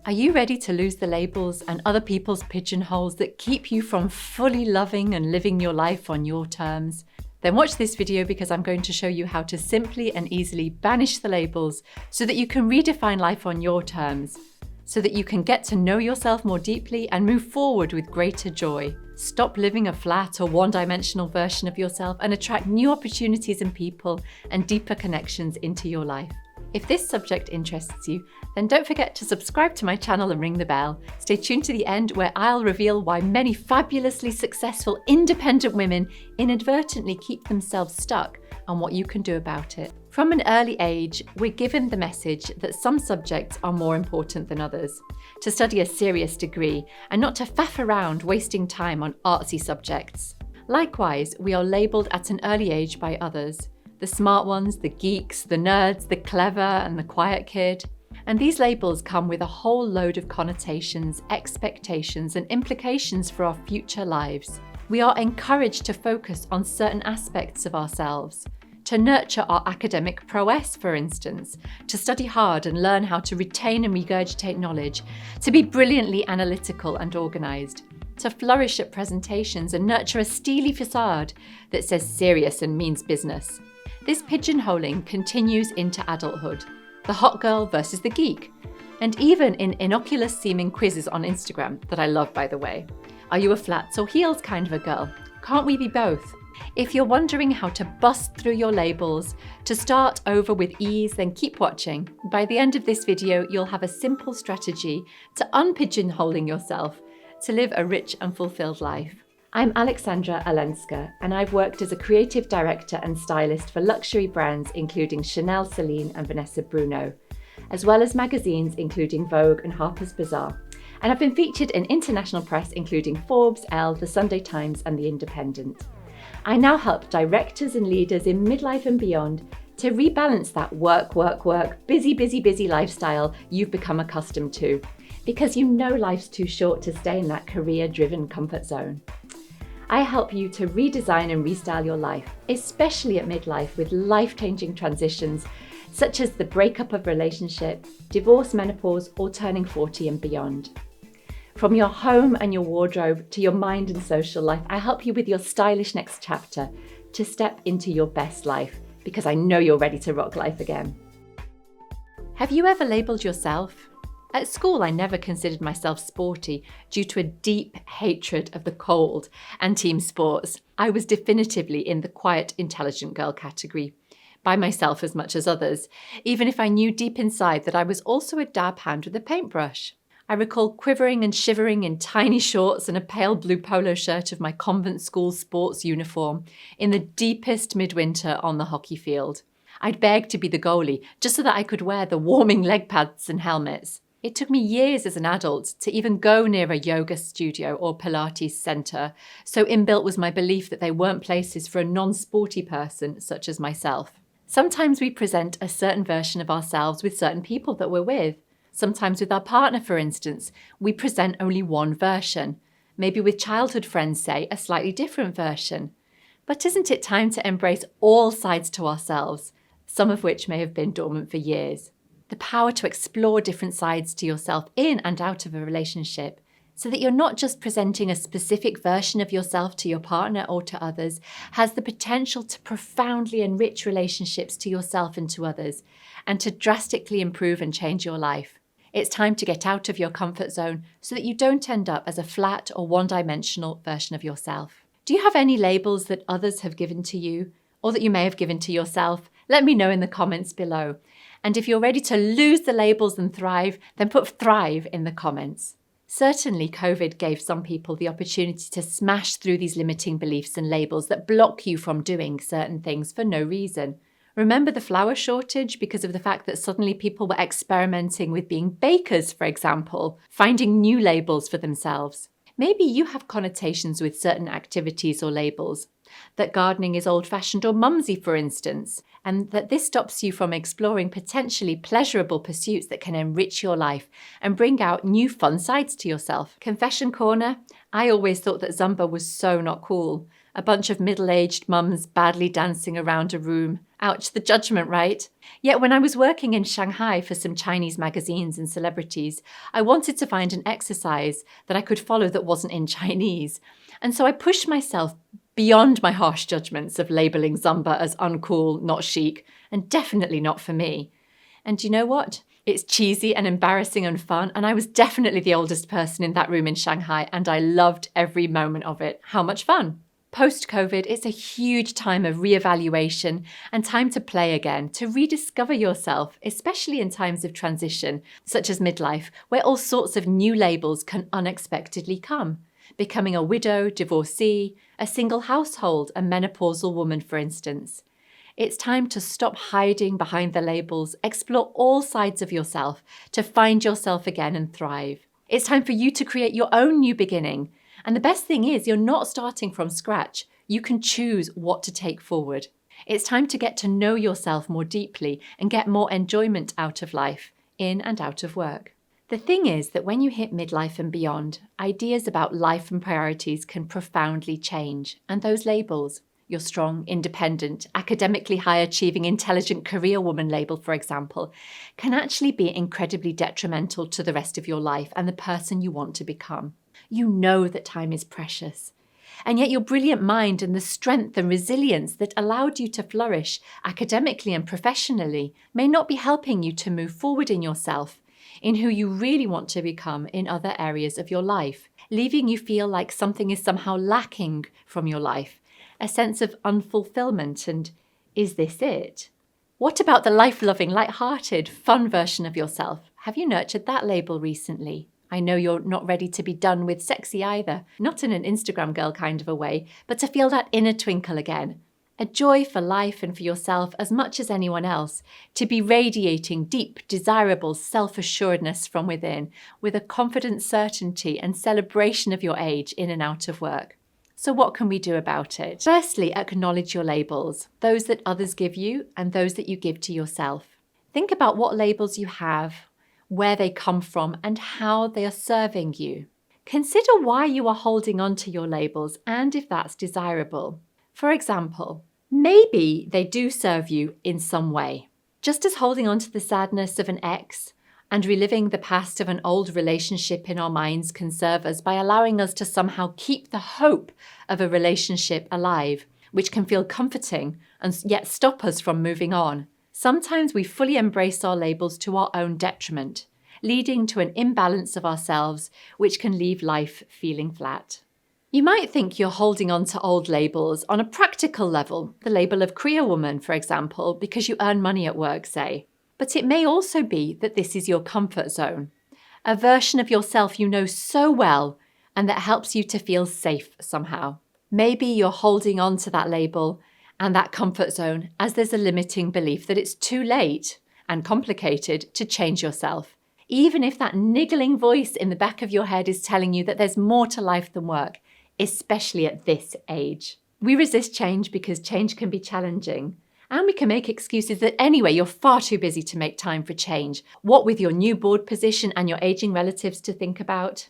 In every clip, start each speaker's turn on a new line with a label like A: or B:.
A: Are you ready to lose the labels and other people's pigeonholes that keep you from fully loving and living your life on your terms? Then watch this video because I'm going to show you how to simply and easily banish the labels so that you can redefine life on your terms, so that you can get to know yourself more deeply and move forward with greater joy. Stop living a flat or one-dimensional version of yourself and attract new opportunities and people and deeper connections into your life. If this subject interests you, then don't forget to subscribe to my channel and ring the bell. Stay tuned to the end where I'll reveal why many fabulously successful independent women inadvertently keep themselves stuck and what you can do about it. From an early age, we're given the message that some subjects are more important than others, to study a serious degree and not to faff around wasting time on artsy subjects. Likewise, we are labelled at an early age by others. The smart ones, the geeks, the nerds, the clever and the quiet kid. And these labels come with a whole load of connotations, expectations and implications for our future lives. We are encouraged to focus on certain aspects of ourselves, to nurture our academic prowess, for instance, to study hard and learn how to retain and regurgitate knowledge, to be brilliantly analytical and organised, to flourish at presentations and nurture a steely facade that says serious and means business. This pigeonholing continues into adulthood, the hot girl versus the geek, and even in innocuous-seeming quizzes on Instagram that I love, by the way. Are you a flats or heels kind of a girl? Can't we be both? If you're wondering how to bust through your labels, to start over with ease, then keep watching. By the end of this video, you'll have a simple strategy to unpigeonholing yourself to live a rich and fulfilled life. I'm Aleksandra Olenska, and I've worked as a creative director and stylist for luxury brands including Chanel, Celine and Vanessa Bruno, as well as magazines including Vogue and Harper's Bazaar. And I've been featured in international press including Forbes, Elle, The Sunday Times and The Independent. I now help directors and leaders in midlife and beyond to rebalance that work, busy lifestyle you've become accustomed to, because you know life's too short to stay in that career-driven comfort zone. I help you to redesign and restyle your life, especially at midlife with life-changing transitions such as the breakup of relationship, divorce, menopause, or turning 40 and beyond. From your home and your wardrobe to your mind and social life, I help you with your stylish next chapter to step into your best life, because I know you're ready to rock life again. Have you ever labelled yourself? At school, I never considered myself sporty due to a deep hatred of the cold and team sports. I was definitively in the quiet, intelligent girl category, by myself as much as others, even if I knew deep inside that I was also a dab hand with a paintbrush. I recall quivering and shivering in tiny shorts and a pale blue polo shirt of my convent school sports uniform in the deepest midwinter on the hockey field. I'd beg to be the goalie just so that I could wear the warming leg pads and helmets. It took me years as an adult to even go near a yoga studio or Pilates centre, so inbuilt was my belief that they weren't places for a non-sporty person such as myself. Sometimes we present a certain version of ourselves with certain people that we're with. Sometimes with our partner, for instance, we present only one version. Maybe with childhood friends, say, a slightly different version. But isn't it time to embrace all sides to ourselves, some of which may have been dormant for years? The power to explore different sides to yourself in and out of a relationship, so that you're not just presenting a specific version of yourself to your partner or to others, has the potential to profoundly enrich relationships to yourself and to others, and to drastically improve and change your life. It's time to get out of your comfort zone so that you don't end up as a flat or one-dimensional version of yourself. Do you have any labels that others have given to you, or that you may have given to yourself? Let me know in the comments below. And if you're ready to lose the labels and thrive, then put thrive in the comments. Certainly, COVID gave some people the opportunity to smash through these limiting beliefs and labels that block you from doing certain things for no reason. Remember the flour shortage because of the fact that suddenly people were experimenting with being bakers, for example, finding new labels for themselves. Maybe you have connotations with certain activities or labels, that gardening is old-fashioned or mumsy, for instance, and that this stops you from exploring potentially pleasurable pursuits that can enrich your life and bring out new fun sides to yourself. Confession corner, I always thought that Zumba was so not cool, A bunch of middle-aged mums badly dancing around a room. Ouch, the judgment, right? Yet when I was working in Shanghai for some Chinese magazines and celebrities, I wanted to find an exercise that I could follow that wasn't in Chinese. And so I pushed myself beyond my harsh judgments of labeling Zumba as uncool, not chic, and definitely not for me. And you know what? It's cheesy and embarrassing and fun, and I was definitely the oldest person in that room in Shanghai, and I loved every moment of it. How much fun! Post-COVID, it's a huge time of reevaluation and time to play again, to rediscover yourself, especially in times of transition, such as midlife, where all sorts of new labels can unexpectedly come. Becoming a widow, divorcee, a single household, a menopausal woman, for instance. It's time to stop hiding behind the labels, explore all sides of yourself, to find yourself again and thrive. It's time for you to create your own new beginning. And the best thing is, you're not starting from scratch. You can choose what to take forward. It's time to get to know yourself more deeply and get more enjoyment out of life, in and out of work. The thing is that when you hit midlife and beyond, ideas about life and priorities can profoundly change. And those labels, your strong, independent, academically high-achieving, intelligent career woman label, for example, can actually be incredibly detrimental to the rest of your life and the person you want to become. You know that time is precious. And yet your brilliant mind and the strength and resilience that allowed you to flourish academically and professionally may not be helping you to move forward in yourself, in who you really want to become in other areas of your life, leaving you feel like something is somehow lacking from your life, a sense of unfulfillment, and is this it? What about the life-loving, light-hearted, fun version of yourself? Have you nurtured that label recently? I know you're not ready to be done with sexy either, not in an Instagram girl kind of a way, but to feel that inner twinkle again. A joy for life and for yourself as much as anyone else, to be radiating deep, desirable self-assuredness from within, with a confident certainty and celebration of your age in and out of work. So what can we do about it? Firstly, acknowledge your labels, those that others give you and those that you give to yourself. Think about what labels you have, where they come from, and how they are serving you. Consider why you are holding on to your labels and if that's desirable. For example, maybe they do serve you in some way. Just as holding on to the sadness of an ex and reliving the past of an old relationship in our minds can serve us by allowing us to somehow keep the hope of a relationship alive, which can feel comforting and yet stop us from moving on. Sometimes we fully embrace our labels to our own detriment, leading to an imbalance of ourselves, which can leave life feeling flat. You might think you're holding on to old labels on a practical level, the label of career woman, for example, because you earn money at work, say. But it may also be that this is your comfort zone, a version of yourself you know so well and that helps you to feel safe somehow. Maybe you're holding on to that label and that comfort zone as there's a limiting belief that it's too late and complicated to change yourself, even if that niggling voice in the back of your head is telling you that there's more to life than work, especially at this age. We resist change because change can be challenging, and we can make excuses that anyway, you're far too busy to make time for change. What with your new board position and your aging relatives to think about?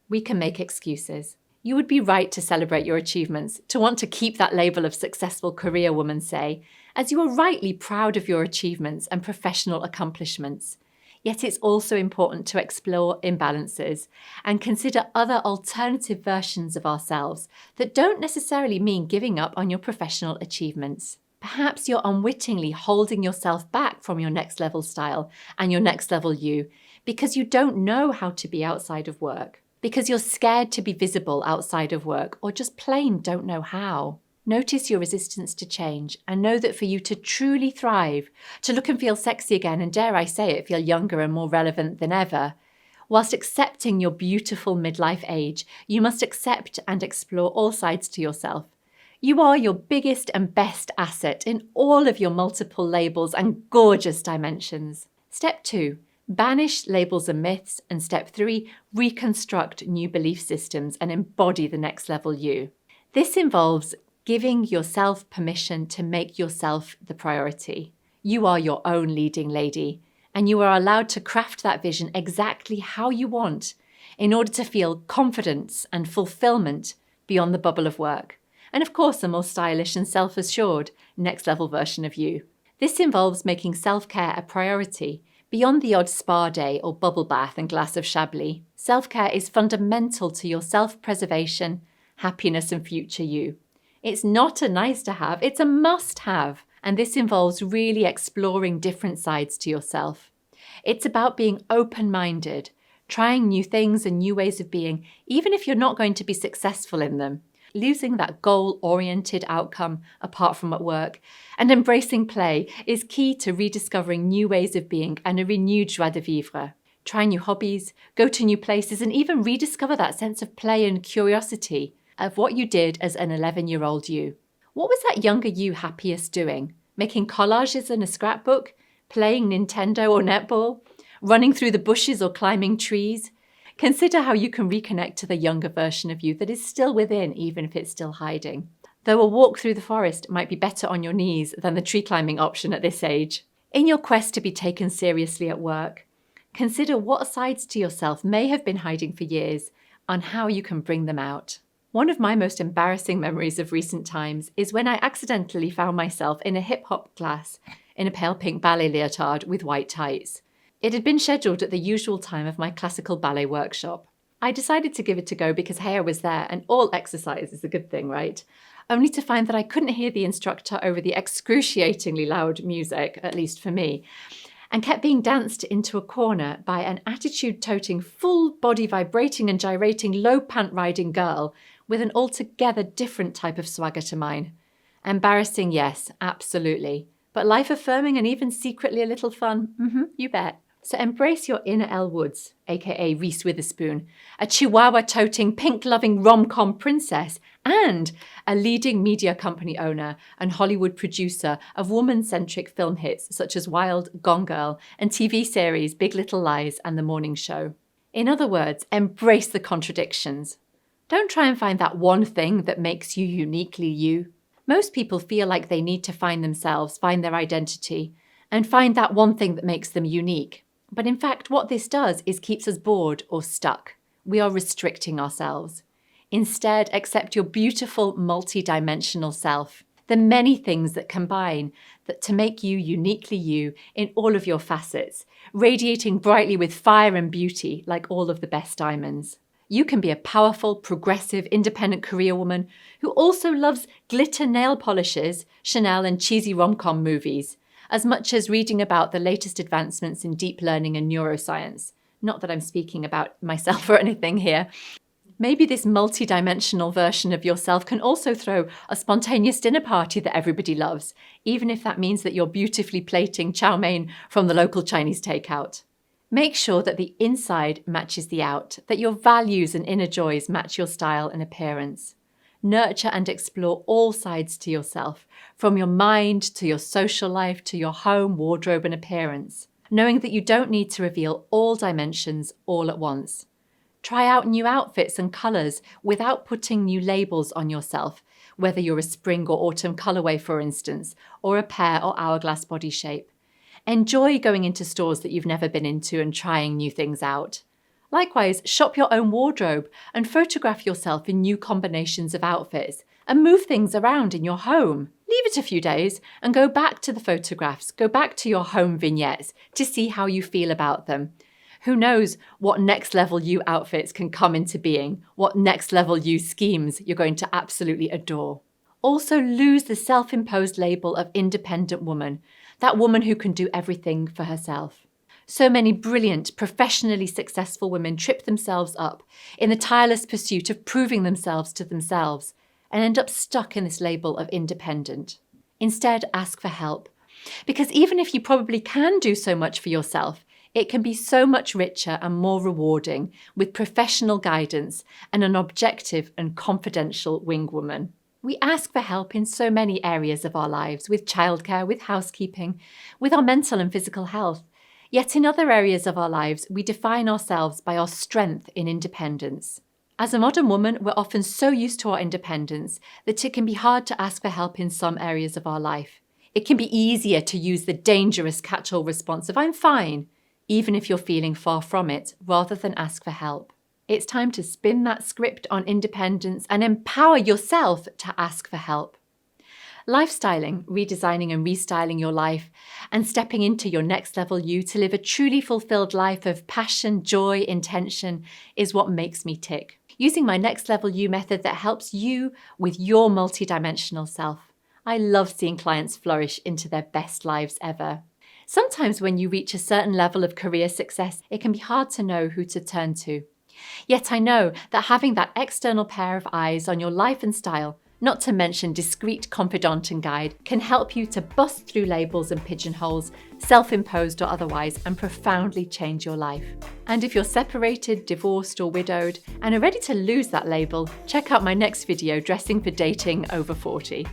A: We can make excuses. You would be right to celebrate your achievements, to want to keep that label of successful career woman, say, as you are rightly proud of your achievements and professional accomplishments. Yet it's also important to explore imbalances and consider other alternative versions of ourselves that don't necessarily mean giving up on your professional achievements. Perhaps you're unwittingly holding yourself back from your next level style and your next level you because you don't know how to be outside of work, because you're scared to be visible outside of work, or just plain don't know how. Notice your resistance to change and know that for you to truly thrive, to look and feel sexy again, and dare I say it, feel younger and more relevant than ever, whilst accepting your beautiful midlife age, you must accept and explore all sides to yourself. You are your biggest and best asset in all of your multiple labels and gorgeous dimensions. Step 2. Banish labels and myths. And step 3. Reconstruct new belief systems and embody the next level you. This involves giving yourself permission to make yourself the priority. You are your own leading lady, and you are allowed to craft that vision exactly how you want in order to feel confidence and fulfillment beyond the bubble of work. and of course a more stylish and self-assured next-level version of you. This involves making self-care a priority, beyond the odd spa day or bubble bath and glass of Chablis. Self-care is fundamental to your self-preservation, happiness and future you. It's not a nice to have, it's a must have. And this involves really exploring different sides to yourself. It's about being open-minded, trying new things and new ways of being, even if you're not going to be successful in them. Losing that goal-oriented outcome apart from at work and embracing play is key to rediscovering new ways of being and a renewed joie de vivre. Try new hobbies, go to new places, and even rediscover that sense of play and curiosity of what you did as an 11-year-old you. What was that younger you happiest doing? Making collages in a scrapbook? Playing Nintendo or netball? Running through the bushes or climbing trees? Consider how you can reconnect to the younger version of you that is still within, even if it's still hiding. Though a walk through the forest might be better on your knees than the tree climbing option at this age. In your quest to be taken seriously at work, consider what sides to yourself may have been hiding for years and how you can bring them out. One of my most embarrassing memories of recent times is when I accidentally found myself in a hip-hop class in a pale pink ballet leotard with white tights. It had been scheduled at the usual time of my classical ballet workshop. I decided to give it a go because hey, I was there and all exercise is a good thing, right? Only to find that I couldn't hear the instructor over the excruciatingly loud music, at least for me, and kept being danced into a corner by an attitude-toting, full-body vibrating and gyrating, low-pant-riding girl with an altogether different type of swagger to mine. Embarrassing, yes, absolutely. But life-affirming and even secretly a little fun, you bet. So embrace your inner Elle Woods, aka Reese Witherspoon, a chihuahua-toting, pink-loving rom-com princess, and a leading media company owner and Hollywood producer of woman-centric film hits such as Wild, Gone Girl, and TV series Big Little Lies and The Morning Show. In other words, embrace the contradictions. Don't try and find that one thing that makes you uniquely you. Most people feel like they need to find themselves, find their identity, and find that one thing that makes them unique. But in fact, what this does is keeps us bored or stuck. We are restricting ourselves. Instead, accept your beautiful, multi-dimensional self, the many things that combine to make you uniquely you in all of your facets, radiating brightly with fire and beauty like all of the best diamonds. You can be a powerful, progressive, independent career woman who also loves glitter nail polishes, Chanel and cheesy rom-com movies, as much as reading about the latest advancements in deep learning and neuroscience. Not that I'm speaking about myself or anything here. Maybe this multi-dimensional version of yourself can also throw a spontaneous dinner party that everybody loves, even if that means that you're beautifully plating chow mein from the local Chinese takeout. Make sure that the inside matches the out, that your values and inner joys match your style and appearance. Nurture and explore all sides to yourself, from your mind to your social life to your home, wardrobe and appearance, knowing that you don't need to reveal all dimensions all at once. Try out new outfits and colours without putting new labels on yourself, whether you're a spring or autumn colourway, for instance, or a pear or hourglass body shape. Enjoy going into stores that you've never been into and trying new things out. Likewise, shop your own wardrobe and photograph yourself in new combinations of outfits and move things around in your home. Leave it a few days and go back to the photographs, go back to your home vignettes to see how you feel about them. Who knows what next level you outfits can come into being, what next level you schemes you're going to absolutely adore. Also lose the self-imposed label of independent woman, that woman who can do everything for herself. So many brilliant, professionally successful women trip themselves up in the tireless pursuit of proving themselves to themselves and end up stuck in this label of independent. Instead, ask for help. Because even if you probably can do so much for yourself, it can be so much richer and more rewarding with professional guidance and an objective and confidential wing woman. We ask for help in so many areas of our lives, with childcare, with housekeeping, with our mental and physical health. Yet in other areas of our lives, we define ourselves by our strength in independence. As a modern woman, we're often so used to our independence that it can be hard to ask for help in some areas of our life. It can be easier to use the dangerous catch-all response of "I'm fine," even if you're feeling far from it, rather than ask for help. It's time to spin that script on independence and empower yourself to ask for help. Lifestyling, redesigning and restyling your life, and stepping into your next level you to live a truly fulfilled life of passion, joy, intention is what makes me tick. Using my next level you method that helps you with your multidimensional self. I love seeing clients flourish into their best lives ever. Sometimes when you reach a certain level of career success, it can be hard to know who to turn to. Yet I know that having that external pair of eyes on your life and style, not to mention discreet confidant and guide, can help you to bust through labels and pigeonholes, self-imposed or otherwise, and profoundly change your life. And if you're separated, divorced or widowed and are ready to lose that label, check out my next video, Dressing for Dating Over 40.